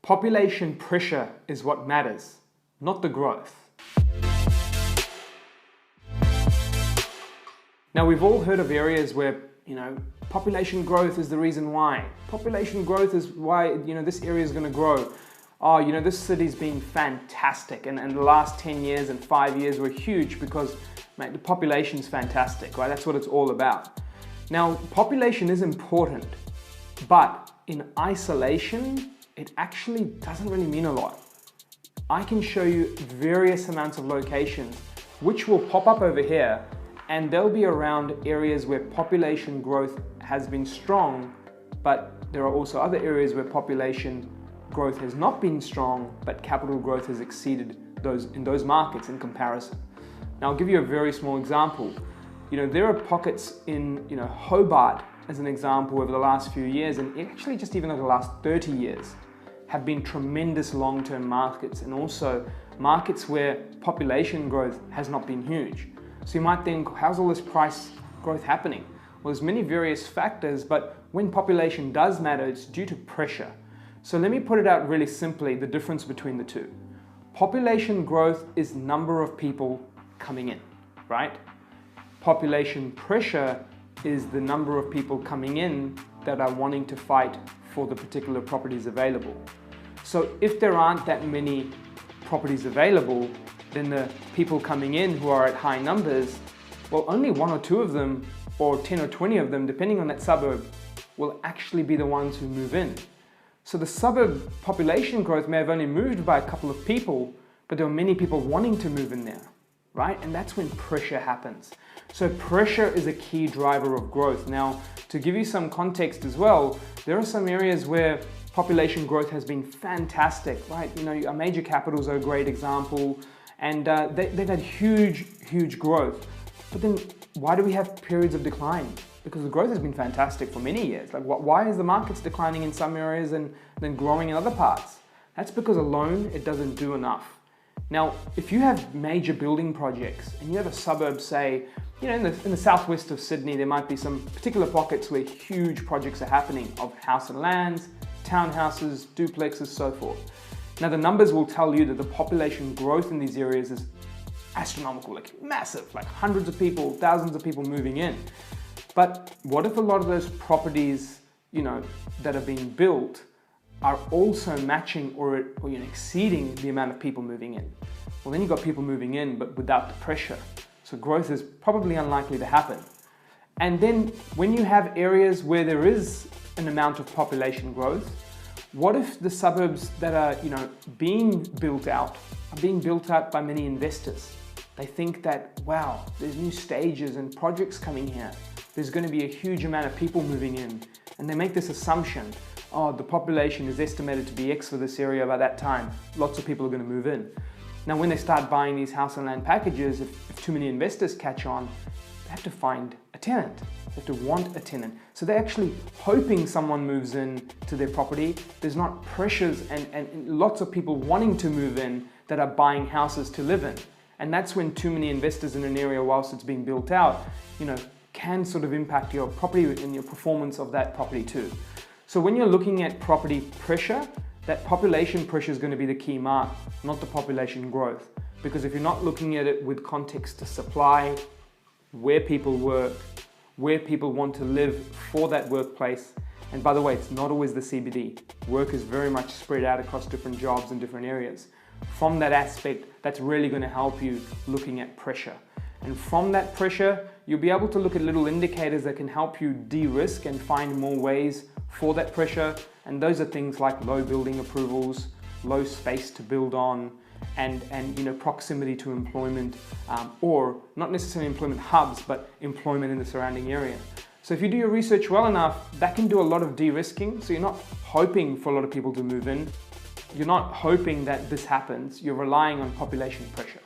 Population pressure is what matters, not the growth. Now, we've all heard of areas where, population growth is the reason why. Population growth is why, this area is going to grow. Oh, this city's been fantastic, and the last 10 years and 5 years were huge because, mate, the population's fantastic, right? That's what it's all about. Now, population is important, but in isolation, it actually doesn't really mean a lot. I can show you various amounts of locations which will pop up over here, and they'll be around areas where population growth has been strong, but there are also other areas where population growth has not been strong, but capital growth has exceeded those markets in comparison. Now, I'll give you a very small example. There are pockets in Hobart, as an example, over the last few years, and actually just even over the last 30 years, have been tremendous long-term markets, and also markets where population growth has not been huge. So you might think, how's all this price growth happening? Well, there's many various factors, but when population does matter, it's due to pressure. So let me put it out really simply, the difference between the two. Population growth is number of people coming in, right? Population pressure is the number of people coming in that are wanting to fight for the particular properties available. So if there aren't that many properties available, then the people coming in who are at high numbers, well, only 1 or 2 of them, or 10 or 20 of them, depending on that suburb, will actually be the ones who move in. So the suburb population growth may have only moved by a couple of people, but there are many people wanting to move in there, right? And that's when pressure happens. So pressure is a key driver of growth. Now, to give you some context as well, there are some areas where population growth has been fantastic, right? Our major capitals are a great example, and they've had huge growth. But then why do we have periods of decline? Because the growth has been fantastic for many years. Like, why is the markets declining in some areas and then growing in other parts? That's because alone it doesn't do enough. Now, if you have major building projects and you have a suburb, say, in the southwest of Sydney, there might be some particular pockets where huge projects are happening of house and lands, townhouses, duplexes, so forth. Now, the numbers will tell you that the population growth in these areas is astronomical, like massive, like hundreds of people, thousands of people moving in. But what if a lot of those properties, that are being built are also matching or exceeding the amount of people moving in? Well, then you've got people moving in, but without the pressure. So growth is probably unlikely to happen. And then when you have areas where there is an amount of population growth, what if the suburbs that are, being built out are being built out by many investors? They think that, wow, there's new stages and projects coming here. There's going to be a huge amount of people moving in. And they make this assumption, oh, the population is estimated to be X for this area by that time. Lots of people are going to move in. Now, when they start buying these house and land packages, if too many investors catch on, they have to find a tenant. They have to want a tenant. So they're actually hoping someone moves in to their property. There's not pressures and lots of people wanting to move in that are buying houses to live in. And that's when too many investors in an area whilst it's being built out, can sort of impact your property and your performance of that property too. So when you're looking at property pressure, that population pressure is going to be the key mark, not the population growth. Because if you're not looking at it with context to supply, where people work, where people want to live for that workplace, and by the way, it's not always the CBD. Work is very much spread out across different jobs in different areas. From that aspect, that's really going to help you looking at pressure. And from that pressure, you'll be able to look at little indicators that can help you de-risk and find more ways for that pressure. And those are things like low building approvals, low space to build on, and proximity to employment, or not necessarily employment hubs, but employment in the surrounding area. So if you do your research well enough, that can do a lot of de-risking. So you're not hoping for a lot of people to move in. You're not hoping that this happens. You're relying on population pressure.